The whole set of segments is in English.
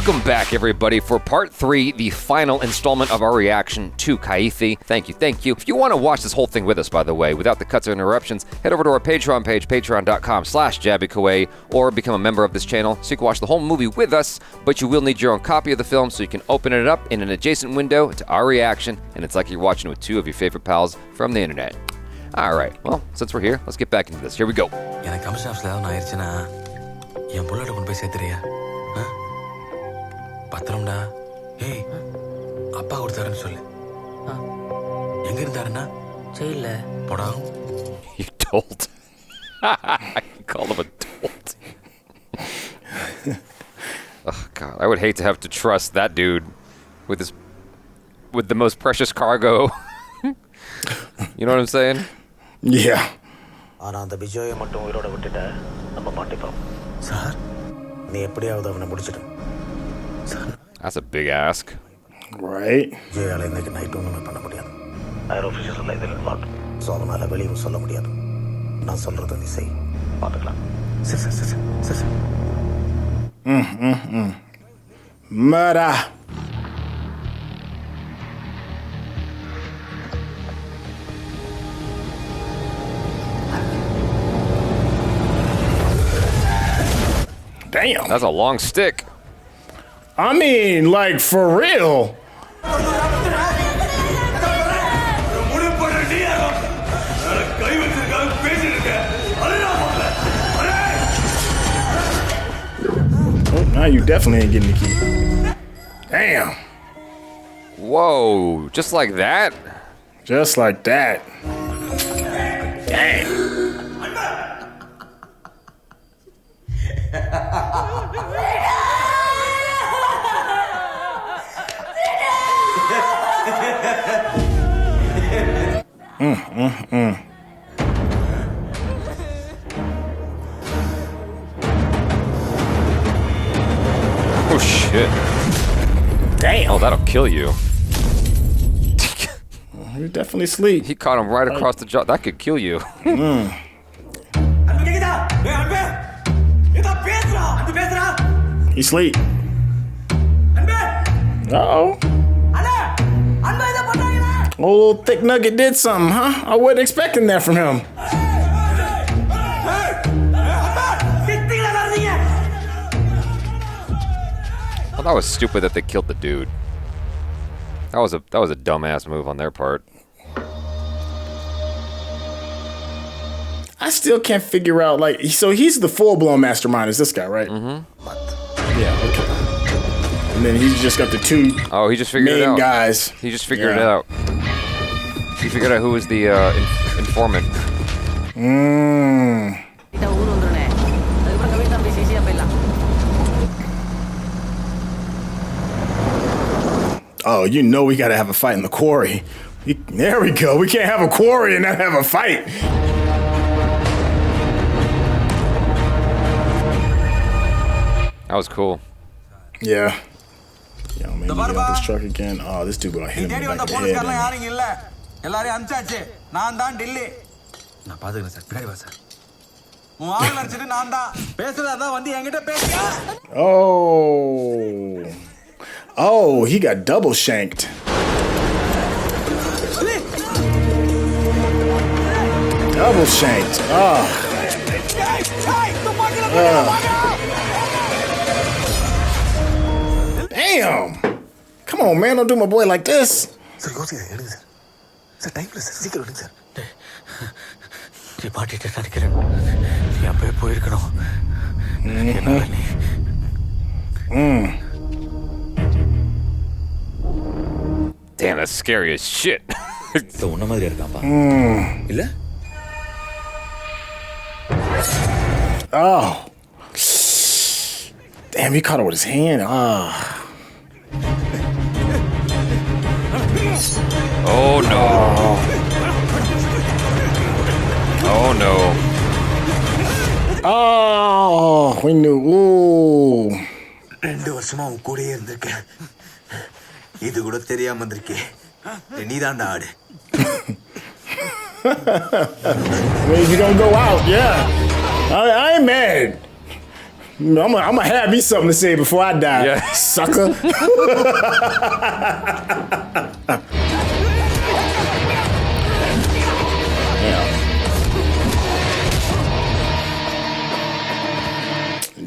Welcome back, everybody, for part 3, the final installment of our reaction to Kaithi. Thank you. If you want to watch this whole thing with us, by the way, without the cuts or interruptions, head over to our Patreon page, patreon.com/JabyKOAY, or become a member of this channel so you can watch the whole movie with us, but you will need your own copy of the film so you can open it up in an adjacent window to our reaction, and it's like you're watching with 2 of your favorite pals from the internet. All right, well, since we're here, let's get back into this. Here we go. பத்திரம்டா ஏய் அப்பா கொடுத்தாருன்னு சொல்லு எங்க இருந்தாருன்னா ஜெயில்ல போடா You told. I can call him a dolt. Oh god, I would hate to have to trust that dude with the most precious cargo. You know what I'm saying? Yeah. ஆனா அந்த விஜயை மட்டும் உயிரோட விட்டுட்ட நம்ம மாட்டிப்போம் சார் நீ எப்படியாவது அவனை முடிச்சிடு. That's a big ask. Right. ஜெயால இன்னைக்கு நைட் ஒண்ணுமே பண்ண முடியாது. ஐயர் ஆஃபீஸர்ஸ் எல்லாம் இதில் இன்வால்வ். ஸோ அதனால வெளியும் சொல்ல முடியாது. நான் சொல்றதை நீ செய். பார்த்துக்கலாம். சரி. Murder. Damn. That's a long stick. I mean, like, for real. Oh, now you definitely ain't getting the key. Damn. Whoa, just like that? Just like that. Damn. Oh shit. Damn. Oh, that'll kill you. You definitely sleep. He caught him right across the jaw. That could kill you. He sleep. Uh-oh. Old thick nugget did something, huh? I wasn't expecting that from him. Well, that was stupid that they killed the dude. That was a dumbass move on their part. I still can't figure out, like, so he's the full-blown mastermind, is this guy, right? Mm-hmm. Yeah, okay. And then he's just got the 2 oh, he just figured it out. guys. He just figured it out. He figured out who was the informant. Oh, you know we gotta have a fight in the quarry. There we go. We can't have a quarry and not have a fight. That was cool. Yeah. Yo, man, we got this truck again. Oh, this dude gonna hit him in the back of the head. Oh, he got double shanked. Double shanked. Damn. Come on, man. Don't do my boy like this. Damn, that's scary as shit. Oh. Damn, he caught it with his hand. Oh no. Oh no. Oh, we knew. Ooh. 2 வருஷமா உன் கூடயே இருந்திருக்கேன். இது கூட தெரியாம வந்திருக்கேன். நீதான்டா ஆடு. Well, you gonna go out, yeah. I ain't mad. I'm gonna have me something to say before I die, Yeah. sucker.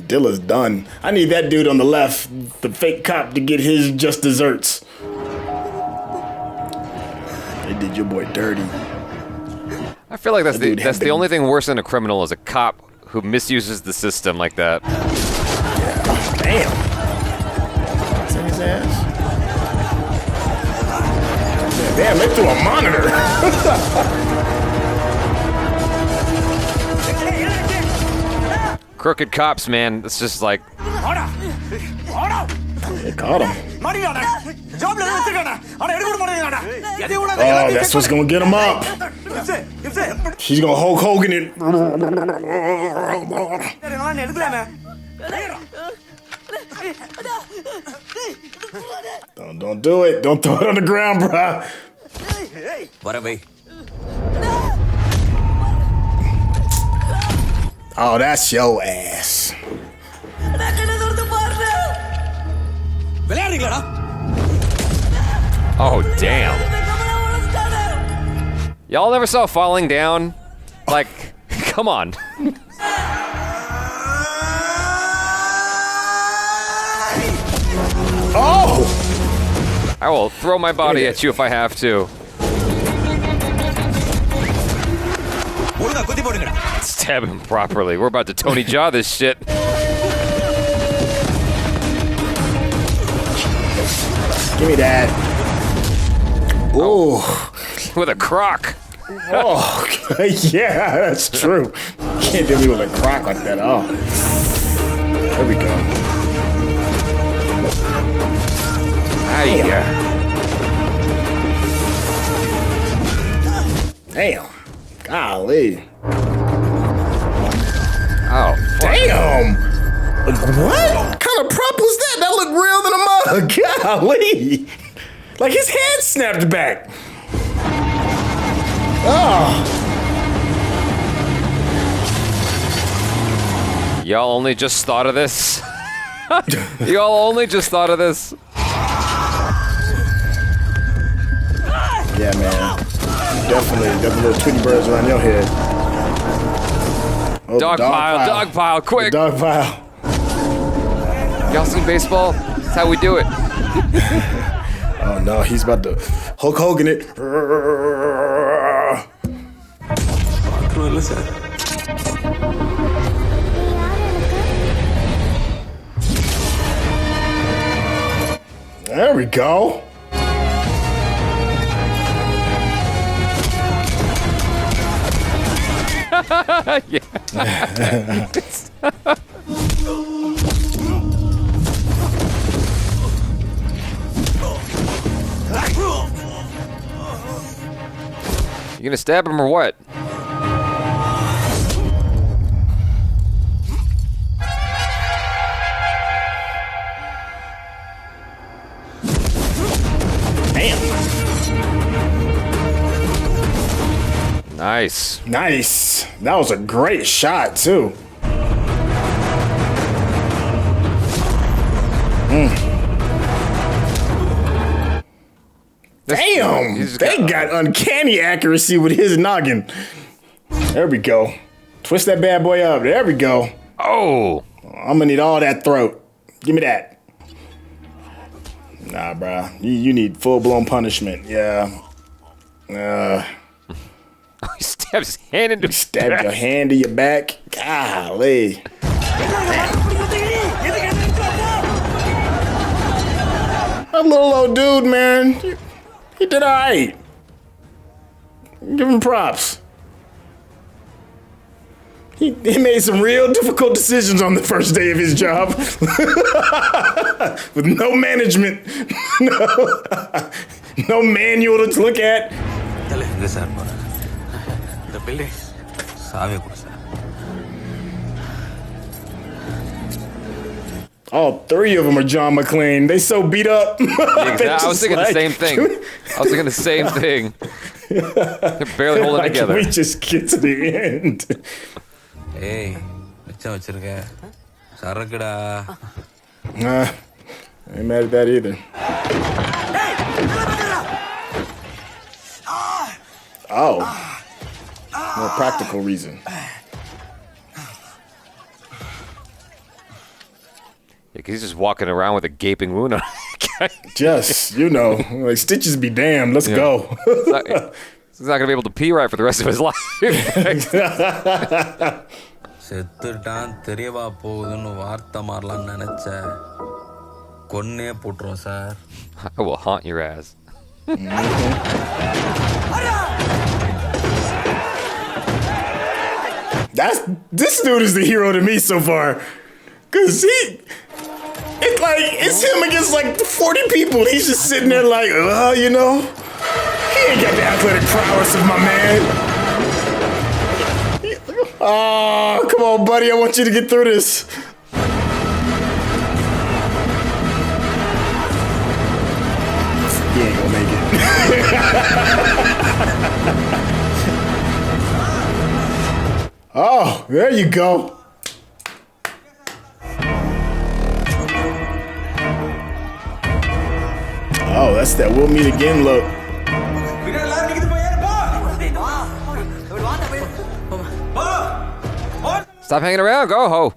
Dilla's done. I need that dude on the left, the fake cop, to get his just desserts. They did your boy dirty. I feel like that's the only thing worse than a criminal is a cop who misuses the system like that. Yeah. Damn. That's in his ass. Damn, they threw a monitor. Crooked cops, man. It's just like. They caught him. Oh, that's what's gonna get him up. She's gonna Hulk Hogan it. Don't do it. Don't throw it on the ground, bro. Oh, that's your ass. Oh, damn. Y'all never saw Falling Down? Like, come on. Oh! I will throw my body at you if I have to. Stab him properly. We're about to Tony Jaa this shit. Give me that. Ooh. With a crock. Oh, yeah, that's true. Can't do me with a crock like that. Oh. There we go. Damn. Golly. Oh, damn. What kind of prop was that? That looked real than a mug. Golly. Like his head snapped back. Oh. Y'all only just thought of this? Y'all only just thought of this? Yeah, man. Definitely got the little Tweety birds around your head. Oh, dog pile, quick. The dog pile. Y'all seen baseball? That's how we do it. Oh no, he's about to Hulk Hogan it. There we go. Yeah. You gonna stab him or what? Damn. Nice. Nice. That was a great shot, too. Damn. They got uncanny accuracy with his noggin. There we go. Twist that bad boy up. There we go. Oh. I'm gonna need all that throat. Give me that. Nah, bro. You need full-blown punishment. Yeah. He stabs his hand into his back. Stabbed your hand to your back. Golly. That little old dude, man. He did all right. Give him props. He made some real difficult decisions on the first day of his job. With no management. No manual to look at. All three of them are John McClane. They so beat up. I was thinking the same thing. They're barely holding together. Can we just get to the end? Hey, சரக்குடா. Nah, I ain't mad at that either. Oh. More practical reason. Yeah, 'cause he's just walking around with a gaping wound on. Just, you know, like stitches be damned. Let's go. He's not going to be able to pee right for the rest of his life. செத்துட்டான் தெரியவா போகுதுன்னு வார்த்தை மாறலாம்னு நினைச்ச கொன்னே போட்டுரும் sir. I will haunt your ass. This dude is the hero to me so far. Cause it's him against like 40 people. He's just sitting there like, you know, he ain't got the athletic prowess of my man. Oh, come on, buddy. I want you to get through this. He ain't gonna make it. Oh, there you go. Oh, that's that we'll meet again look. Stop hanging around. Go, ho.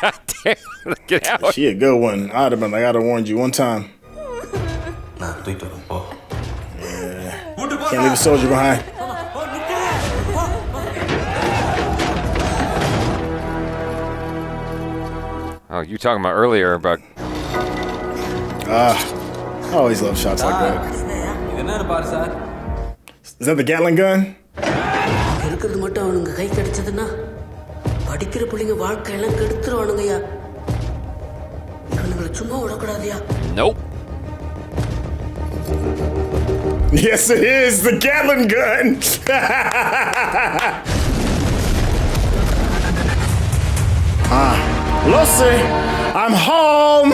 God damn. Get out. She a good one. I'd have been like, I'd have warned you one time. Yeah. Can't leave a soldier behind. Oh, you talking about earlier about... I always love shots like that. Is that the Gatling gun? Nope. Yes, it is the Gatling gun. Lucy, I'm home.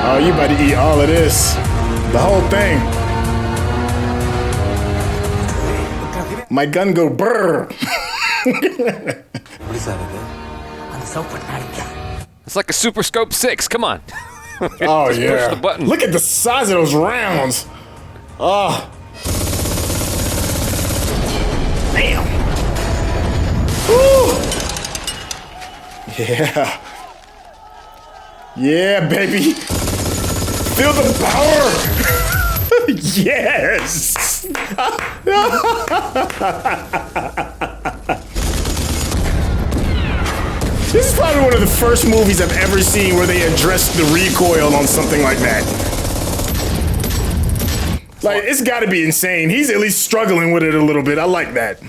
Oh, you about to eat all of this. The whole thing. My gun go brrr. It's like a Super Scope 6. Come on. Oh, Just yeah. push the button. Look at the size of those rounds. Oh. Damn. Woo. Yeah. Yeah, baby. Feel the power. Yes. This is probably one of the first movies I've ever seen where they addressed the recoil on something like that. Like, it's got to be insane. He's at least struggling with it a little bit. I like that.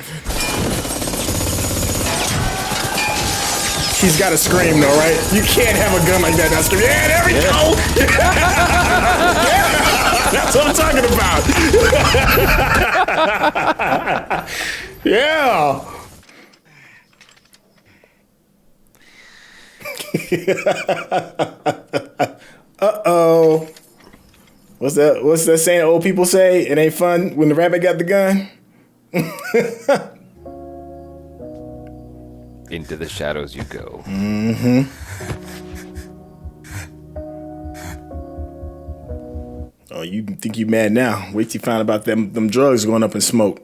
He's got to scream, though, right? You can't have a gun like that and not scream. Yeah, there we go. Yeah, that's what I'm talking about. Yeah. Uh-oh. What's that saying old people say? It ain't fun when the rabbit got the gun? Into the shadows you go. Mm-hmm. Oh, you think you mad now? Wait till you find about them drugs going up in smoke.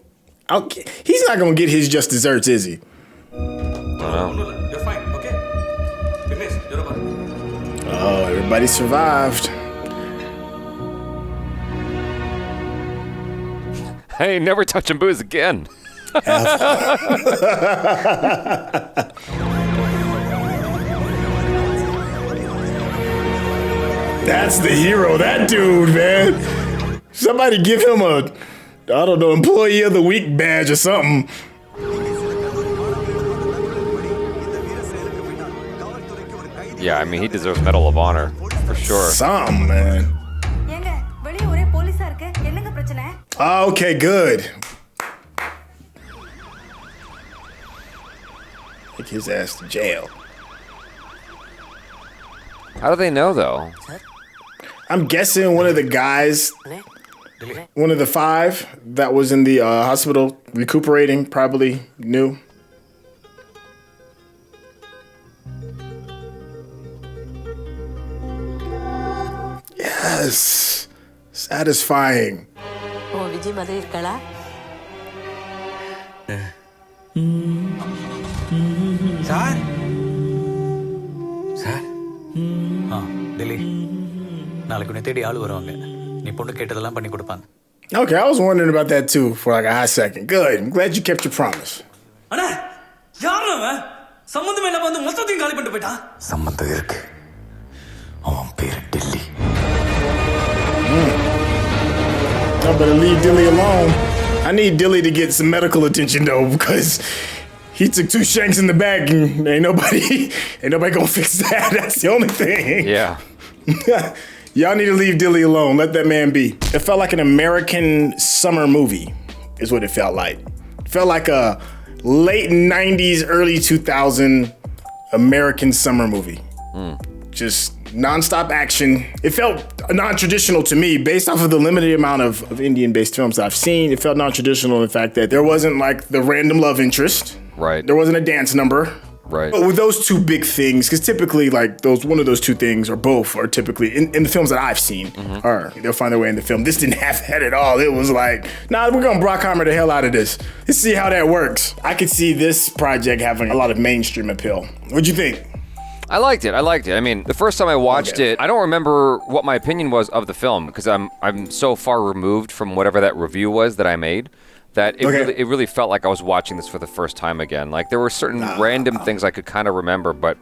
He's not gonna get his just desserts, is he? You're fine, okay? Oh, everybody survived. I ain't never touching booze again. That's the hero, that dude, man. Somebody give him a, I don't know, Employee of the Week badge or something. Yeah, I mean, he deserves Medal of Honor, for sure. Something, man. Okay, good. Take his ass to jail. How do they know, though? I'm guessing one of the guys, one of the 5 that was in the hospital recuperating, probably knew. Yes. Satisfying. Oh, Vijay mother irkala? Sir sir Delhi நாளைக்கு உன்னை தேடி ஆள் வருவாங்க நீ பொண்ணு கேட்டதெல்லாம் பண்ணி கொடுப்பாங்க. Okay, I was wondering about that too for like a hot second. Good. I'm glad you kept your promise. அண்ணா யார் அவன் சம்பந்தமே இல்லாம வந்து மொத்தத்தையும் காலி பண்ணிட்டு போயிட்டான். சம்பந்தம் இருக்கு. அவன் பேர் Delhi. I better leave Dilly alone. I need Dilly to get some medical attention though, because he took 2 shanks in the back and ain't nobody gonna fix that. That's the only thing. Yeah. Y'all need to leave Dilly alone. Let that man be. It felt like an American summer movie is what it felt like. It felt like a late 90s, early 2000 American summer movie. Just non-stop action. It felt non-traditional to me based off of the limited amount of Indian-based films that I've seen. It felt non-traditional in the fact that there wasn't like the random love interest. Right. There wasn't a dance number. Right. But with those 2 big things, because typically like one of those 2 things or both are typically in the films that I've seen, or they'll find their way in the film. This didn't have that at all. It was like, nah, we're gonna Brockheimer the hell out of this. Let's see how that works. I could see this project having a lot of mainstream appeal. What'd you think? I liked it. I mean, the first time I watched it, I don't remember what my opinion was of the film because I'm so far removed from whatever that review was that I made that it really felt like I was watching this for the first time again. Like there were certain random things I could kind of remember, but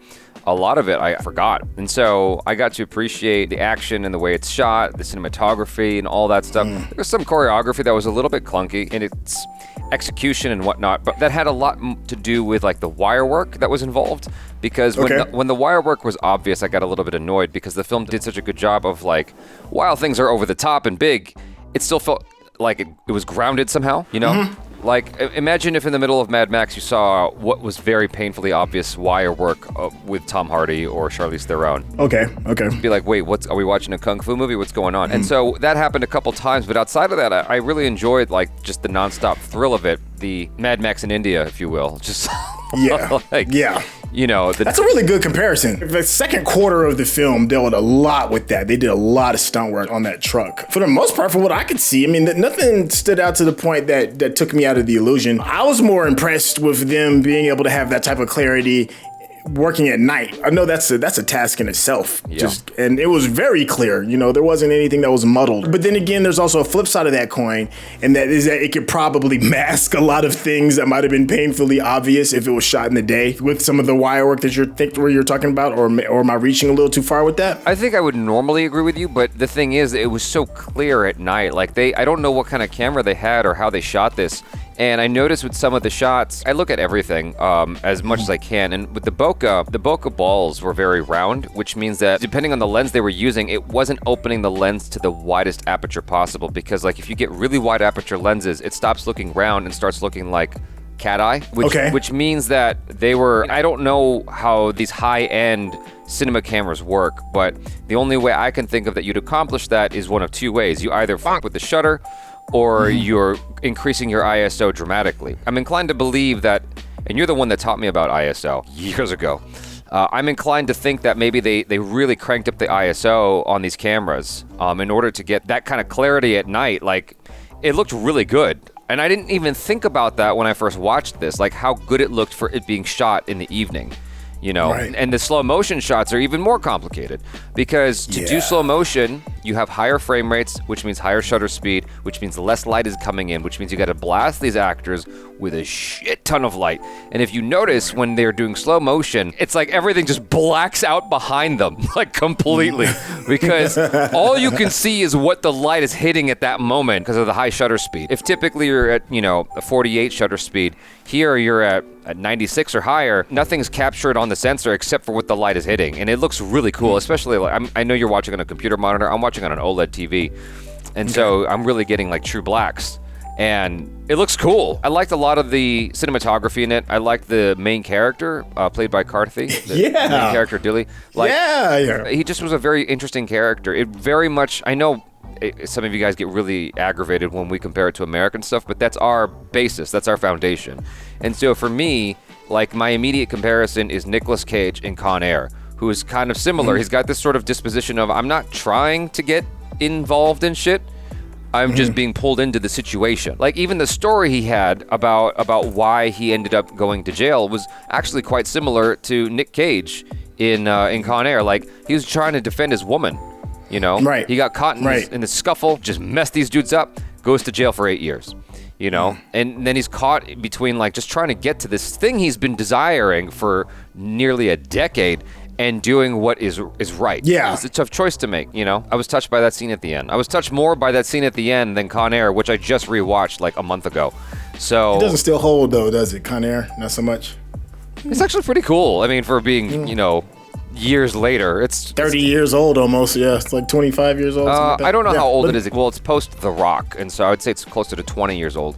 a lot of it I forgot. And so I got to appreciate the action and the way it's shot, the cinematography and all that stuff. There was some choreography that was a little bit clunky in its execution and whatnot, but that had a lot to do with like the wire work that was involved. Because when the wire work was obvious, I got a little bit annoyed because the film did such a good job of like, while things are over the top and big, it still felt like it was grounded somehow, you know? Like, imagine if in the middle of Mad Max you saw what was very painfully obvious wire work with Tom Hardy or Charlize Theron. Okay. Be like, wait, are we watching a kung fu movie? What's going on? And so that happened a couple times, but outside of that, I really enjoyed like just the nonstop thrill of it, the Mad Max in India, if you will. Just Yeah. You know, that's a really good comparison. The second quarter of the film dealt a lot with that. They did a lot of stunt work on that truck. For the most part, for what I could see, I mean, nothing stood out to the point that took me out of the illusion. I was more impressed with them being able to have that type of clarity working at night. I know that's a task in itself. Yeah. And it was very clear, you know, there wasn't anything that was muddled. But then again, there's also a flip side of that coin, and that is that it could probably mask a lot of things that might have been painfully obvious if it was shot in the day with some of the wire work that you're talking about, or am I reaching a little too far with that? I think I would normally agree with you, but the thing is, it was so clear at night. Like I don't know what kind of camera they had or how they shot this. And I noticed with some of the shots, I look at everything as much as I can. And with the bokeh balls were very round, which means that depending on the lens they were using, it wasn't opening the lens to the widest aperture possible. Because like if you get really wide aperture lenses, it stops looking round and starts looking like cat eye, which means that they were, I don't know how these high-end cinema cameras work, but the only way I can think of that you'd accomplish that is one of 2 ways. You either fuck with the shutter, or you're increasing your ISO dramatically. I'm inclined to believe that, and you're the one that taught me about ISO years ago, I'm inclined to think that maybe they really cranked up the ISO on these cameras in order to get that kind of clarity at night. Like, it looked really good. And I didn't even think about that when I first watched this, like how good it looked for it being shot in the evening. You know, and the slow motion shots are even more complicated because to do slow motion, you have higher frame rates, which means higher shutter speed, which means less light is coming in, which means you got to blast these actors with a shit ton of light. And if you notice when they're doing slow motion, it's like everything just blacks out behind them, like completely, because all you can see is what the light is hitting at that moment because of the high shutter speed. If typically you're at, you know, a 48 shutter speed, here you're at 96 or higher, nothing's captured on the sensor except for what the light is hitting. And it looks really cool, especially like, I know you're watching on a computer monitor, I'm watching on an OLED TV. And so I'm really getting like true blacks. And it looks cool. I liked a lot of the cinematography in it. I liked the main character, played by Karthi. The main character, Dilly. Like, he just was a very interesting character. It very much, I know some of you guys get really aggravated when we compare it to American stuff, but that's our basis, that's our foundation. And so for me, like my immediate comparison is Nicolas Cage in Con Air, who is kind of similar. He's got this sort of disposition of, I'm not trying to get involved in shit. I'm just being pulled into the situation. Like even the story he had about why he ended up going to jail was actually quite similar to Nick Cage in Con Air. Like he was trying to defend his woman, you know? Right. He got caught in the scuffle, just messed these dudes up, goes to jail for 8 years. You know, and then he's caught between like just trying to get to this thing he's been desiring for nearly a decade and doing what is right. Yeah. It's a tough choice to make, you know? I was touched by that scene at the end. I was touched more by that scene at the end than Con Air, which I just rewatched like a month ago. So it doesn't still hold though, does it? Con Air? Not so much. It's actually pretty cool. I mean, for being, you know, years later, it's 30 years old almost. Yeah, it's like 25 years old. Like I don't know how old it is. Well, it's post The Rock, and so I would say it's closer to 20 years old.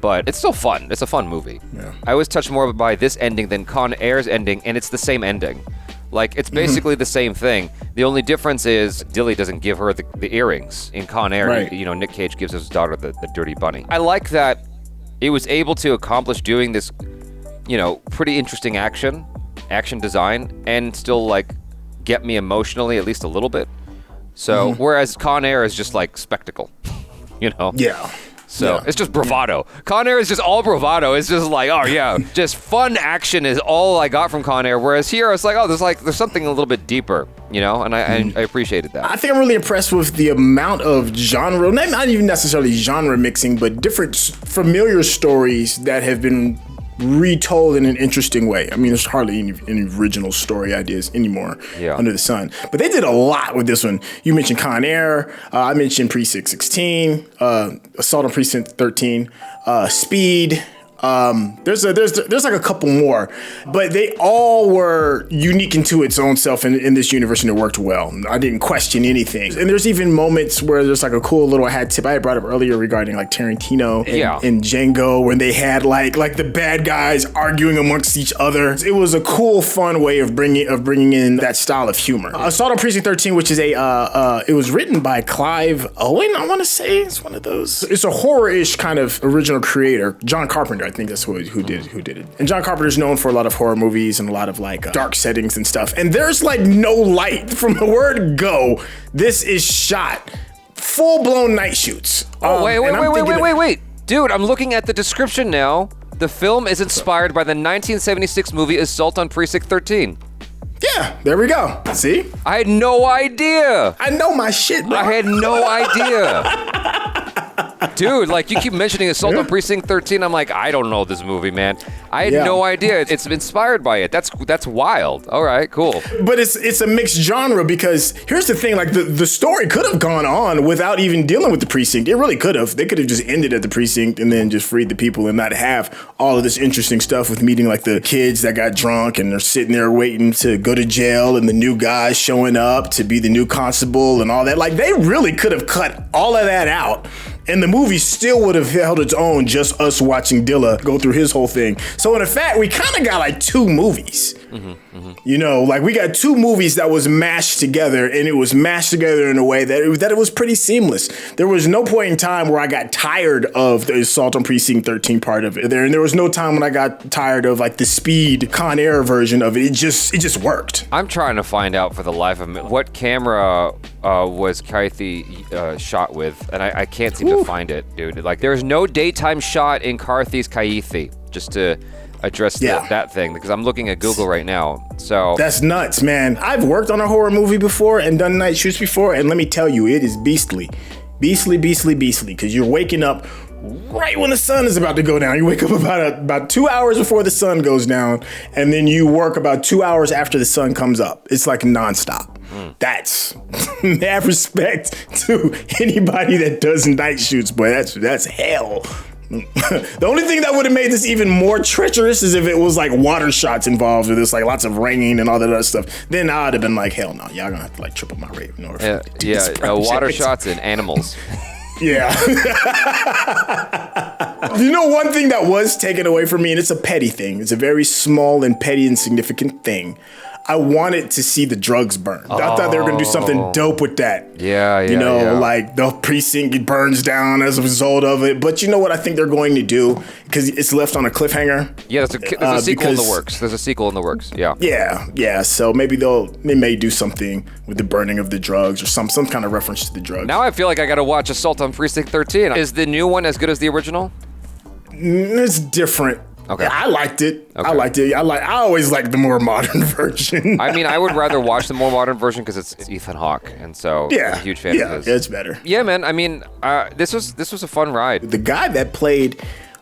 But it's still fun. It's a fun movie. Yeah. I was touched more by this ending than Con Air's ending, and it's the same ending. Like, it's basically the same thing. The only difference is Dilly doesn't give her the earrings. In Con Air, right. you know, Nick Cage gives his daughter the dirty bunny. I like that it was able to accomplish doing this, you know, pretty interesting action design, and still, like, get me emotionally at least a little bit. So, whereas Con Air is just, like, spectacle, you know? Yeah. So it's just bravado. Con Air is just all bravado. It's just like, oh yeah, just fun action is all I got from Con Air. Whereas here, it's like, oh, there's something a little bit deeper, you know, and I appreciated that. I think I'm really impressed with the amount of genre, not even necessarily genre mixing, but different familiar stories that have been retold in an interesting way. I mean, there's hardly any original story ideas anymore under the sun. But they did a lot with this one. You mentioned Con Air. I mentioned Precinct 16, Assault on Precinct 13, Speed. There's like a couple more, but they all were unique into its own self in this universe, and it worked well. I didn't question anything. And there's even moments where there's like a cool little hat tip I had brought up earlier regarding like Tarantino and Django, when they had like the bad guys arguing amongst each other. It was a cool, fun way of bringing in that style of humor. Assault on Precinct 13, which is it was written by Clive Owen, I want to say. It's one of those. It's a horror-ish kind of original creator, John Carpenter. I think that's who did it. And John Carpenter's known for a lot of horror movies and a lot of like dark settings and stuff. And there's like no light from the word go. This is shot full-blown night shoots. Oh, wait. Dude, I'm looking at the description now. The film is inspired by the 1976 movie Assault on Precinct 13. Yeah, there we go. See? I had no idea. I know my shit, bro. I had no idea. Dude, like you keep mentioning Assault on Precinct 13. I'm like, I don't know this movie, man. I had no idea. It's inspired by it. That's wild. All right, cool. But it's a mixed genre, because here's the thing, like the story could have gone on without even dealing with the precinct. It really could have. They could have just ended at the precinct and then just freed the people and not have all of this interesting stuff with meeting like the kids that got drunk and they're sitting there waiting to go to jail and the new guys showing up to be the new constable and all that. Like they really could have cut all of that out, and the movie still would have held its own, just us watching Dilla go through his whole thing. So in effect, we kind of got like two movies. You know, like we got two movies that was mashed together, and it was mashed together in a way that it was pretty seamless. There was no point in time where I got tired of the Assault on Precinct 13 part of it there, and there was no time when I got tired of like the Speed Con Air version of it. It just worked. I'm trying to find out for the life of me what camera was Kaithi shot with, and I can't seem to find it, dude. Like there's no daytime shot in Karthi's Kaithi, just to address that thing, because I'm looking at Google right now. So that's nuts, man. I've worked on a horror movie before and done night shoots before, and let me tell you, it is beastly, because you're waking up right when the sun is about to go down. You wake up about 2 hours before the sun goes down, and then you work about 2 hours after the sun comes up. It's like nonstop. That's mad respect to anybody that does night shoots, boy. That's hell. The only thing that would have made this even more treacherous is if it was like water shots involved with this, like lots of raining and all that other stuff. Then I would have been like, hell no, y'all gonna have to like triple my rate in order to do this water shots and animals. Yeah. You know, one thing that was taken away from me, and it's a petty thing. It's a very small and petty, insignificant thing. I wanted to see the drugs burn. I thought they were going to do something dope with that. Yeah. You know, like the precinct burns down as a result of it. But you know what I think they're going to do? Because it's left on a cliffhanger. Yeah, there's a sequel in the works. There's a sequel in the works. Yeah. Yeah. So maybe they may do something with the burning of the drugs or some kind of reference to the drugs. Now I feel like I got to watch Assault on Precinct 13. Is the new one as good as the original? It's different. Okay. I liked it. Okay. I always like the more modern version. I mean, I would rather watch the more modern version because it's Ethan Hawke, and so I'm a huge fan of his. Yeah, it's better. Yeah, man. I mean, this was a fun ride. The guy that played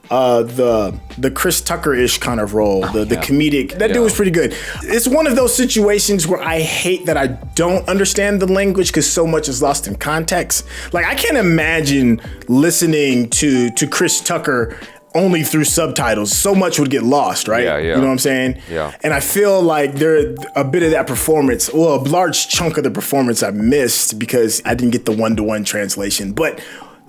the Chris Tucker-ish kind of role, the comedic, that dude was pretty good. It's one of those situations where I hate that I don't understand the language because so much is lost in context. Like, I can't imagine listening to Chris Tucker only through subtitles. So much would get lost, right? Yeah. You know what I'm saying? Yeah. And I feel like a bit of that performance, a large chunk of the performance I missed because I didn't get the one-to-one translation. But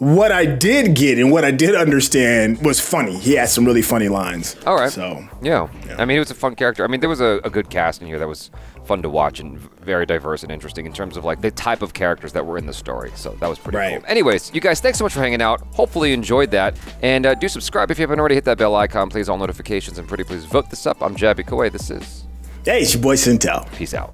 what I did get and what I did understand was funny. He had some really funny lines. All right. So, yeah. I mean, he was a fun character. I mean, there was a good cast in here that was fun to watch and very diverse and interesting in terms of like the type of characters that were in the story. So that was pretty cool. Anyways, you guys, thanks so much for hanging out. Hopefully you enjoyed that. And do subscribe if you haven't already. Hit that bell icon, please, all notifications, and pretty please vote this up. I'm Jaby KOAY. This is... Hey, it's your boy Syntell. Peace out.